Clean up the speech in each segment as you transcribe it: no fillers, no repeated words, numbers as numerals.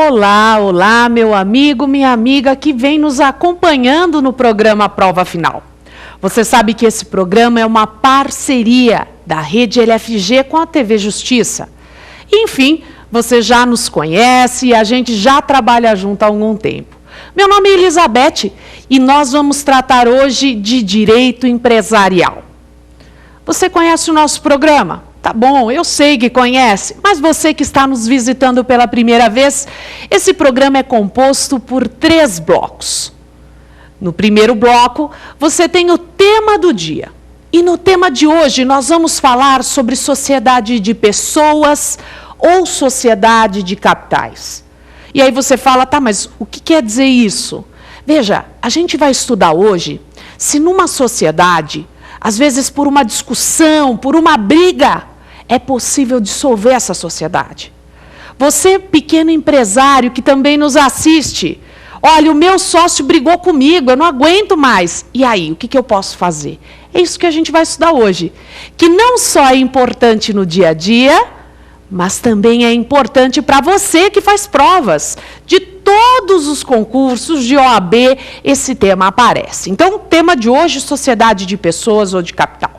Olá, olá, meu amigo, minha amiga que vem nos acompanhando no programa Prova Final. Você sabe que esse programa é uma parceria da Rede LFG com a TV Justiça. Enfim, você já nos conhece e a gente já trabalha junto há algum tempo. Meu nome é Elizabeth e nós vamos tratar hoje de direito empresarial. Você conhece o nosso programa? Tá bom, eu sei que conhece, mas você que está nos visitando pela primeira vez, esse programa é composto por 3 blocos. No primeiro bloco, você tem o tema do dia. E no tema de hoje, nós vamos falar sobre sociedade de pessoas ou sociedade de capitais. E aí você fala, tá, mas o que quer dizer isso? Veja, a gente vai estudar hoje se numa sociedade, às vezes por uma discussão, por uma briga, é possível dissolver essa sociedade. Você, pequeno empresário que também nos assiste, olha, o meu sócio brigou comigo, eu não aguento mais. E aí, o que eu posso fazer? É isso que a gente vai estudar hoje. Que não só é importante no dia a dia, mas também é importante para você que faz provas. De todos os concursos de OAB, esse tema aparece. Então, o tema de hoje, sociedade de pessoas ou de capital.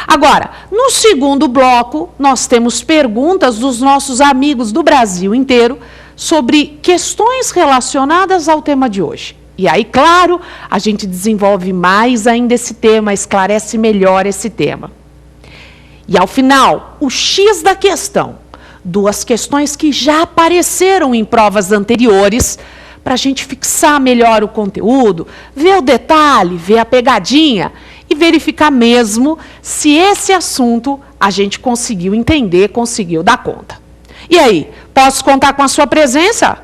Agora, no segundo bloco, nós temos perguntas dos nossos amigos do Brasil inteiro sobre questões relacionadas ao tema de hoje. E aí, claro, a gente desenvolve mais ainda esse tema, esclarece melhor esse tema. E ao final, o X da questão, 2 questões que já apareceram em provas anteriores, para a gente fixar melhor o conteúdo, ver o detalhe, ver a pegadinha e verificar mesmo se esse assunto a gente conseguiu entender, conseguiu dar conta. E aí, posso contar com a sua presença?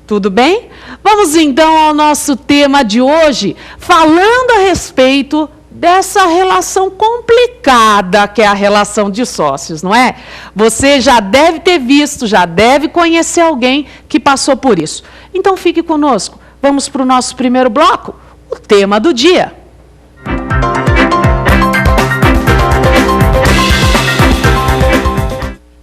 Tudo bem? Vamos então ao nosso tema de hoje, falando a respeito dessa relação complicada que é a relação de sócios, não é? Você já deve ter visto, já deve conhecer alguém que passou por isso. Então fique conosco. Vamos para o nosso primeiro bloco, o tema do dia.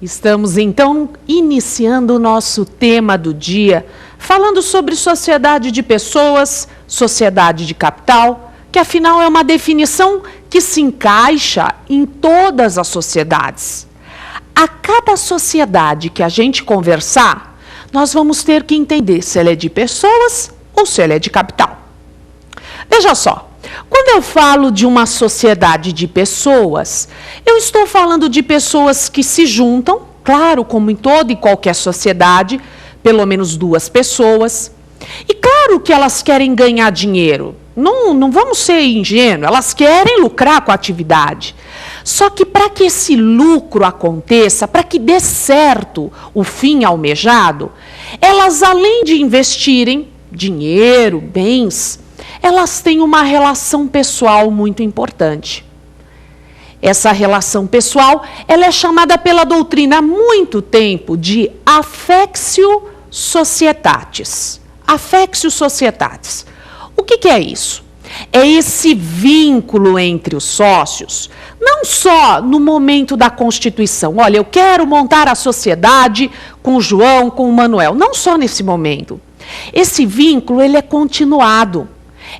Estamos, então, iniciando o nosso tema do dia, falando sobre sociedade de pessoas, sociedade de capital, que, afinal, é uma definição que se encaixa em todas as sociedades. A cada sociedade que a gente conversar, nós vamos ter que entender se ela é de pessoas ou se ela é de capital. Veja só. Quando eu falo de uma sociedade de pessoas, eu estou falando de pessoas que se juntam, claro, como em toda e qualquer sociedade, pelo menos 2 pessoas. E claro que elas querem ganhar dinheiro, não vamos ser ingênuos, elas querem lucrar com a atividade. Só que para que esse lucro aconteça, para que dê certo o fim almejado, elas, além de investirem dinheiro, bens, elas têm uma relação pessoal muito importante. Essa relação pessoal, ela é chamada pela doutrina há muito tempo de affectio societatis. Affectio societatis. O que é isso? É esse vínculo entre os sócios, não só no momento da constituição. Olha, eu quero montar a sociedade com o João, com o Manuel. Não só nesse momento. Esse vínculo, ele é continuado.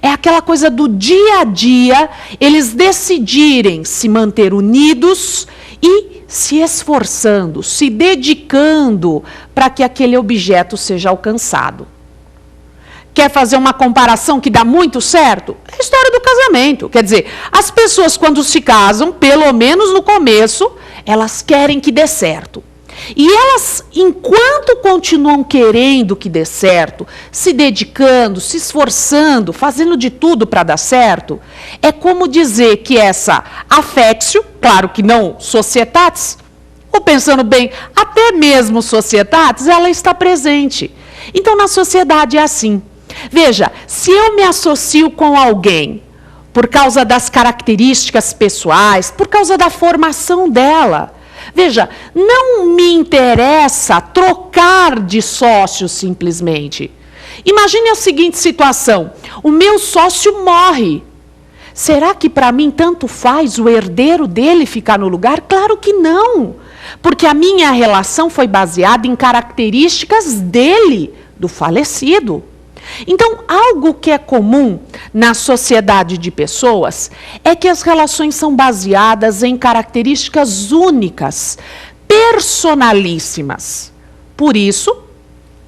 É aquela coisa do dia a dia, eles decidirem se manter unidos e se esforçando, se dedicando para que aquele objeto seja alcançado. Quer fazer uma comparação que dá muito certo? É a história do casamento. Quer dizer, as pessoas quando se casam, pelo menos no começo, elas querem que dê certo. E elas, enquanto continuam querendo que dê certo, se dedicando, se esforçando, fazendo de tudo para dar certo, é como dizer que essa affectio, claro que não societatis, ou pensando bem, até mesmo societatis, ela está presente. Então, na sociedade é assim. Veja, se eu me associo com alguém por causa das características pessoais, por causa da formação dela, veja, não me interessa trocar de sócio simplesmente. Imagine a seguinte situação, o meu sócio morre. Será que para mim tanto faz o herdeiro dele ficar no lugar? Claro que não, porque a minha relação foi baseada em características dele do falecido. Então, algo que é comum na sociedade de pessoas é que as relações são baseadas em características únicas, personalíssimas. Por isso,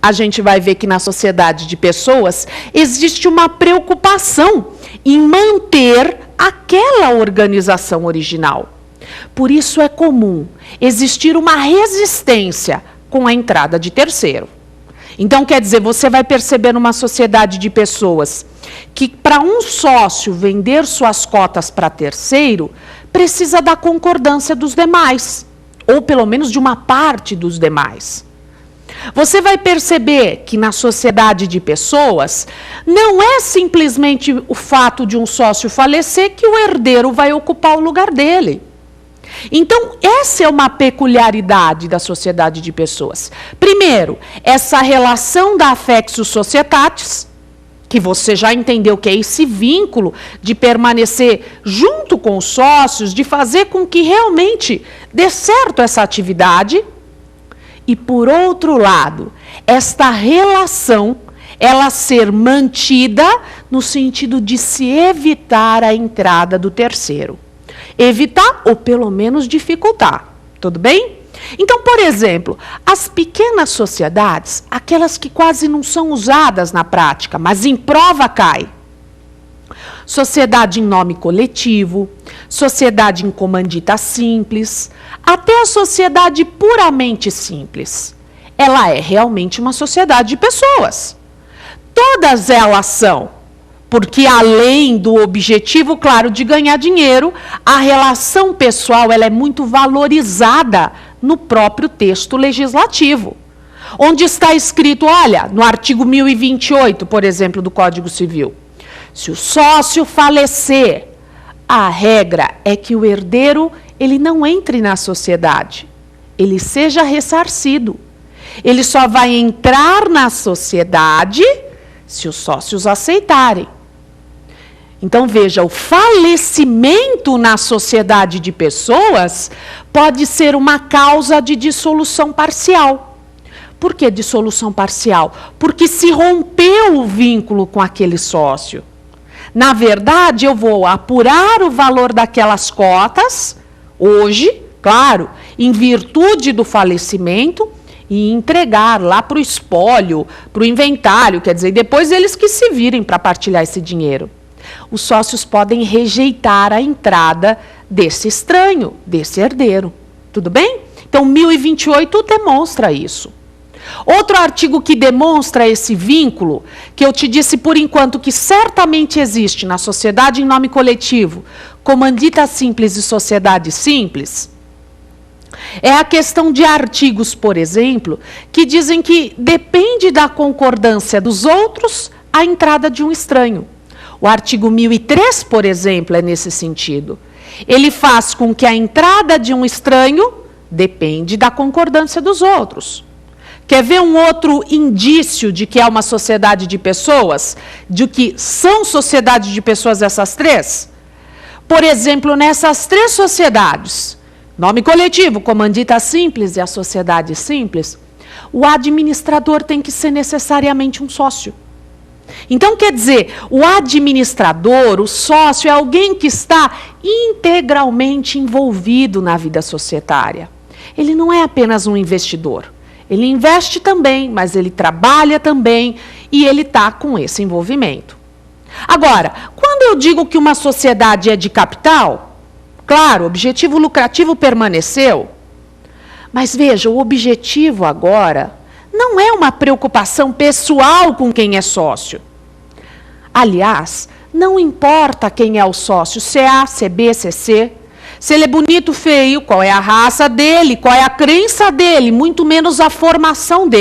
a gente vai ver que na sociedade de pessoas existe uma preocupação em manter aquela organização original. Por isso é comum existir uma resistência com a entrada de terceiro. Então, quer dizer, você vai perceber numa sociedade de pessoas que para um sócio vender suas cotas para terceiro, precisa da concordância dos demais, ou pelo menos de uma parte dos demais. Você vai perceber que na sociedade de pessoas, não é simplesmente o fato de um sócio falecer que o herdeiro vai ocupar o lugar dele. Então, essa é uma peculiaridade da sociedade de pessoas. Primeiro, essa relação da affectio societatis, que você já entendeu que é esse vínculo de permanecer junto com os sócios, de fazer com que realmente dê certo essa atividade. E, por outro lado, esta relação, ela ser mantida no sentido de se evitar a entrada do terceiro. Evitar ou, pelo menos, dificultar. Tudo bem? Então, por exemplo, as pequenas sociedades, aquelas que quase não são usadas na prática, mas em prova cai. Sociedade em nome coletivo, sociedade em comandita simples, até a sociedade puramente simples. Ela é realmente uma sociedade de pessoas. Todas elas são, porque além do objetivo, claro, de ganhar dinheiro, a relação pessoal ela é muito valorizada no próprio texto legislativo. Onde está escrito, olha, no artigo 1028, por exemplo, do Código Civil, se o sócio falecer, a regra é que o herdeiro ele não entre na sociedade, ele seja ressarcido. Ele só vai entrar na sociedade se os sócios aceitarem. Então, veja, o falecimento na sociedade de pessoas pode ser uma causa de dissolução parcial. Por que dissolução parcial? Porque se rompeu o vínculo com aquele sócio. Na verdade, eu vou apurar o valor daquelas cotas, hoje, claro, em virtude do falecimento, e entregar lá para o espólio, para o inventário, quer dizer, depois eles que se virem para partilhar esse dinheiro. Os sócios podem rejeitar a entrada desse estranho, desse herdeiro. Tudo bem? Então, 1028 demonstra isso. Outro artigo que demonstra esse vínculo, que eu te disse por enquanto que certamente existe na sociedade em nome coletivo, comandita simples e sociedade simples, é a questão de artigos, por exemplo, que dizem que depende da concordância dos outros a entrada de um estranho. O artigo 1003, por exemplo, é nesse sentido. Ele faz com que a entrada de um estranho depende da concordância dos outros. Quer ver um outro indício de que é uma sociedade de pessoas? De que são sociedades de pessoas essas três? Por exemplo, nessas três sociedades, nome coletivo, comandita simples e a sociedade simples, o administrador tem que ser necessariamente um sócio. Então, quer dizer, o administrador, o sócio, é alguém que está integralmente envolvido na vida societária. Ele não é apenas um investidor. Ele investe também, mas ele trabalha também e ele está com esse envolvimento. Agora, quando eu digo que uma sociedade é de capital, claro, o objetivo lucrativo permaneceu, mas veja, o objetivo agora não é uma preocupação pessoal com quem é sócio. Aliás, não importa quem é o sócio, se é A, se é B, se é C, se ele é bonito, feio, qual é a raça dele, qual é a crença dele, muito menos a formação dele.